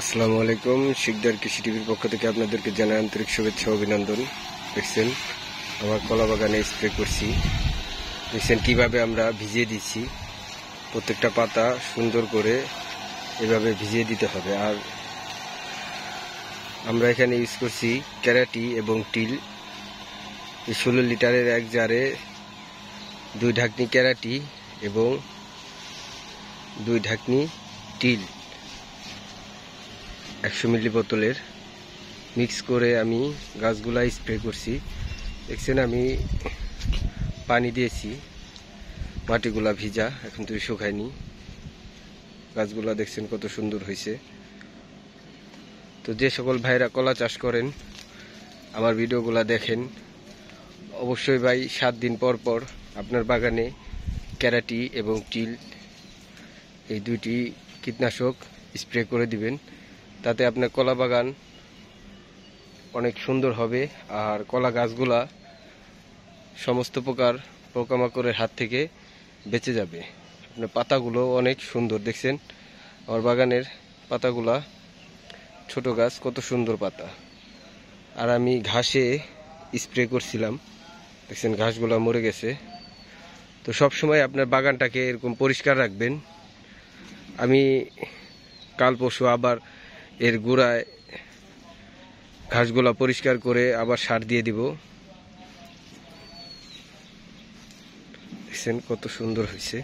আসসালামু আলাইকুম। শিকদার কৃষি টিভির পক্ষ থেকে আপনাদেরকে জানাই আন্তরিক শুভেচ্ছা অভিনন্দন। দেখছেন আমার কলা বাগানে স্প্রে করছি, দেখছেন কিভাবে আমরা ভিজিয়ে দিচ্ছি। প্রত্যেকটা পাতা সুন্দর করে এভাবে ভিজিয়ে দিতে হবে। আর আমরা এখানে ইউজ করছি ক্যারাটি এবং টিল। এই 16 লিটারের এক জারে 2 ঢাকনি ক্যারাটি এবং 2 ঢাকনি টিল 100 মিলি বোতলের মিক্স করে আমি গাছগুলা স্প্রে করছি। দেখছেন আমি পানি দিয়েছি, মাটিগুলা ভিজা, এখন তো শুকায়নি। গাছগুলা দেখছেন কত সুন্দর হয়েছে। তো যে সকল ভাইরা কলা চাষ করেন আমার ভিডিওগুলা দেখেন, অবশ্যই ভাই 7 দিন পর পর আপনার বাগানে ক্যারাটি এবং টিল এই দুইটি কীটনাশক স্প্রে করে দিবেন। তাতে আপনার কলা বাগান অনেক সুন্দর হবে আর কলা গাছগুলা সমস্ত প্রকার পোকামাকড়ের হাত থেকে বেঁচে যাবে। আপনার পাতাগুলো অনেক সুন্দর, দেখছেন আমার বাগানের পাতাগুলা, ছোট গাছ, কত সুন্দর পাতা। আর আমি ঘাসে স্প্রে করছিলাম, দেখছেন ঘাসগুলা মরে গেছে। তো সব সময় আপনার বাগানটাকে এরকম পরিষ্কার রাখবেন। আমি কাল পরশু আবার এর গোড়ায় ঘাসগুলা পরিষ্কার করে আবার সার দিয়ে দিব। দেখছেন কত সুন্দর হয়েছে।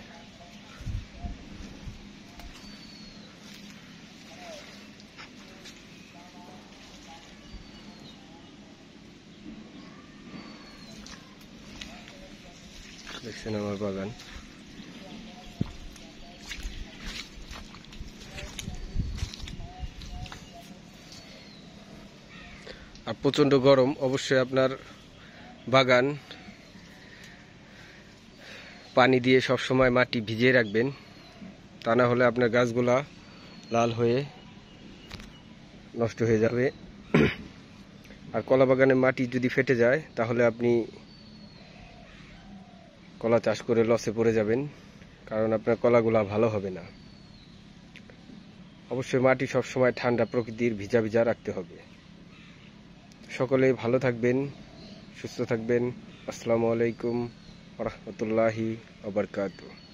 দেখছেন আমার বাগান। আর প্রচন্ড গরম, অবশ্যই আপনার বাগান পানি দিয়ে সব সময় মাটি ভিজিয়ে রাখবেন, তা না হলে আপনার গাছগুলা লাল হয়ে নষ্ট হয়ে যাবে। আর কলা বাগানে মাটি যদি ফেটে যায় তাহলে আপনি কলা চাষ করে লসে পড়ে যাবেন, কারণ আপনার কলাগুলা ভালো হবে না। অবশ্যই মাটি সবসময় ঠান্ডা প্রকৃতির ভিজা ভিজা রাখতে হবে। সকলেই ভালো থাকবেন, সুস্থ থাকবেন। আসসালামু আলাইকুম ওয়া রাহমাতুল্লাহি ওয়া বারাকাতুহু।